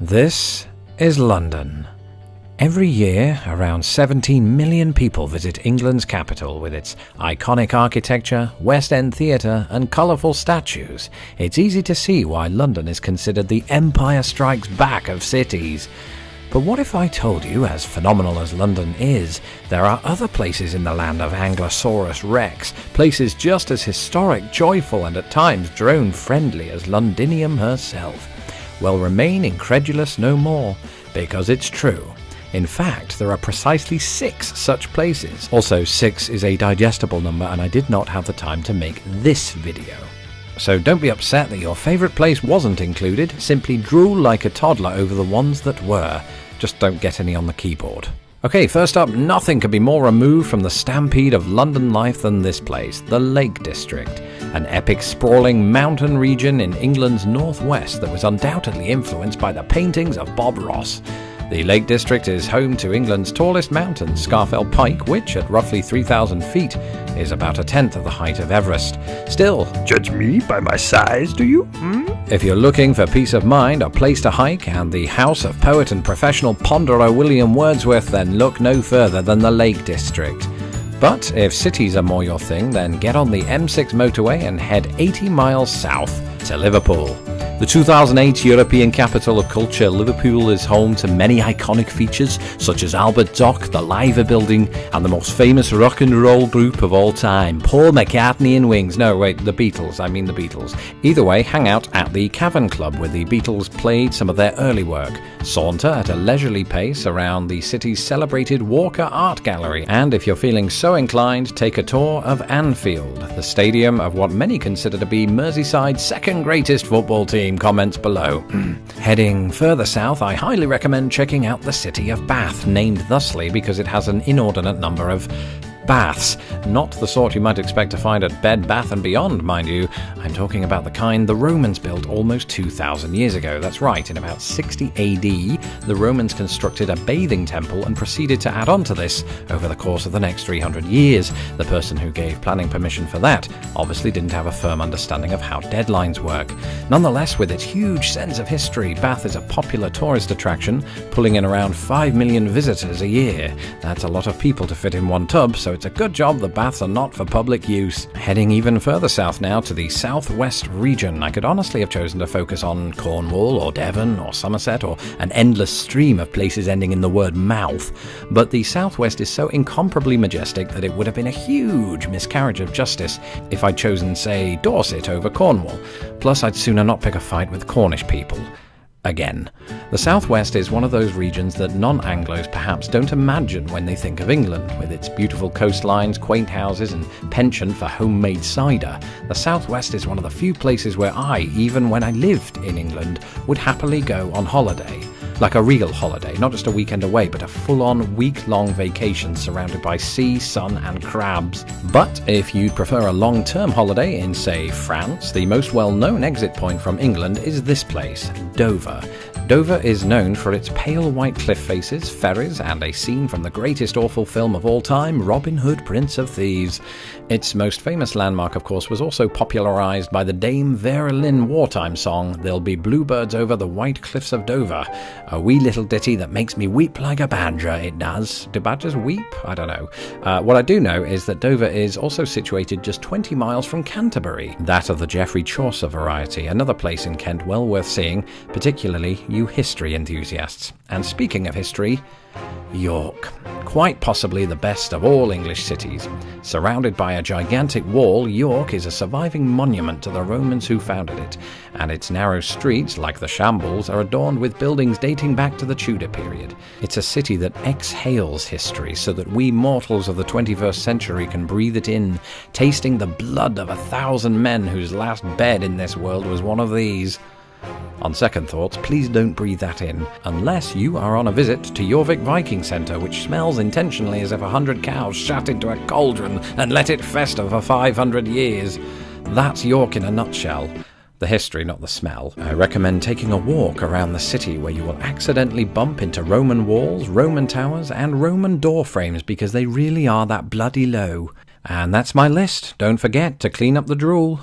This is London. Every year, around 17 million people visit England's capital with its iconic architecture, West End theatre and colourful statues. It's easy to see why London is considered the Empire Strikes Back of cities. But what if I told you, as phenomenal as London is, there are other places in the land of Anglosaurus Rex, places just as historic, joyful and at times drone-friendly as Londinium herself? Well, remain incredulous no more, because it's true. In fact, there are precisely 6 such places. Also, 6 is a digestible number and I did not have the time to make this video. So don't be upset that your favourite place wasn't included, simply drool like a toddler over the ones that were. Just don't get any on the keyboard. Okay, first up, nothing could be more removed from the stampede of London life than this place, the Lake District. An epic sprawling mountain region in England's northwest that was undoubtedly influenced by the paintings of Bob Ross. The Lake District is home to England's tallest mountain, Scafell Pike, which at roughly 3,000 feet is about a tenth of the height of Everest. Still, Judge me by my size, do you? If you're looking for peace of mind, a place to hike, and the house of poet and professional ponderer William Wordsworth, then look no further than the Lake District. But if cities are more your thing, then get on the M6 motorway and head 80 miles south to Liverpool. The 2008 European Capital of Culture, Liverpool is home to many iconic features such as Albert Dock, the Liver Building, and the most famous rock and roll group of all time, Paul McCartney and Wings. No, wait, the Beatles. I mean the Beatles. Either way, hang out at the Cavern Club where the Beatles played some of their early work. Saunter at a leisurely pace around the city's celebrated Walker Art Gallery. And if you're feeling so inclined, take a tour of Anfield, the stadium of what many consider to be Merseyside's second greatest football team. Comments below. Heading further south, I highly recommend checking out the city of Bath, named thusly because it has an inordinate number of baths. Not the sort you might expect to find at Bed Bath & Beyond, mind you. I'm talking about the kind the Romans built almost 2,000 years ago. That's right, in about 60 AD, the Romans constructed a bathing temple and proceeded to add on to this over the course of the next 300 years. The person who gave planning permission for that obviously didn't have a firm understanding of how deadlines work. Nonetheless, with its huge sense of history, Bath is a popular tourist attraction, pulling in around 5 million visitors a year. That's a lot of people to fit in one tub, so it's a good job the baths are not for public use. Heading even further south now to the southwest region, I could honestly have chosen to focus on Cornwall or Devon or Somerset or an endless stream of places ending in the word mouth, but the southwest is so incomparably majestic that it would have been a huge miscarriage of justice if I'd chosen, say, Dorset over Cornwall. Plus, I'd sooner not pick a fight with Cornish people. Again. The southwest is one of those regions that non-Anglos perhaps don't imagine when they think of England, with its beautiful coastlines, quaint houses and penchant for homemade cider. The southwest is one of the few places where I, even when I lived in England, would happily go on holiday. Like a real holiday, not just a weekend away, but a full-on week-long vacation surrounded by sea, sun and crabs. But if you'd prefer a long-term holiday in, say, France, the most well-known exit point from England is this place, Dover. Dover is known for its pale white cliff faces, ferries, and a scene from the greatest awful film of all time, Robin Hood, Prince of Thieves. Its most famous landmark, of course, was also popularised by the Dame Vera Lynn wartime song, There'll Be Bluebirds Over the White Cliffs of Dover. A wee little ditty that makes me weep like a badger, it does. Do badgers weep? I don't know. What I do know is that Dover is also situated just 20 miles from Canterbury, that of the Geoffrey Chaucer variety, another place in Kent well worth seeing, particularly you history enthusiasts. And speaking of history, York. Quite possibly the best of all English cities. Surrounded by a gigantic wall, York is a surviving monument to the Romans who founded it, and its narrow streets, like the Shambles, are adorned with buildings dating back to the Tudor period. It's a city that exhales history so that we mortals of the 21st century can breathe it in, tasting the blood of 1,000 men whose last bed in this world was one of these. On second thoughts, please don't breathe that in, unless you are on a visit to Jorvik Viking Centre, which smells intentionally as if 100 cows shut into a cauldron and let it fester for 500 years. That's York in a nutshell. The history, not the smell. I recommend taking a walk around the city where you will accidentally bump into Roman walls, Roman towers, and Roman door frames because they really are that bloody low. And that's my list. Don't forget to clean up the drool.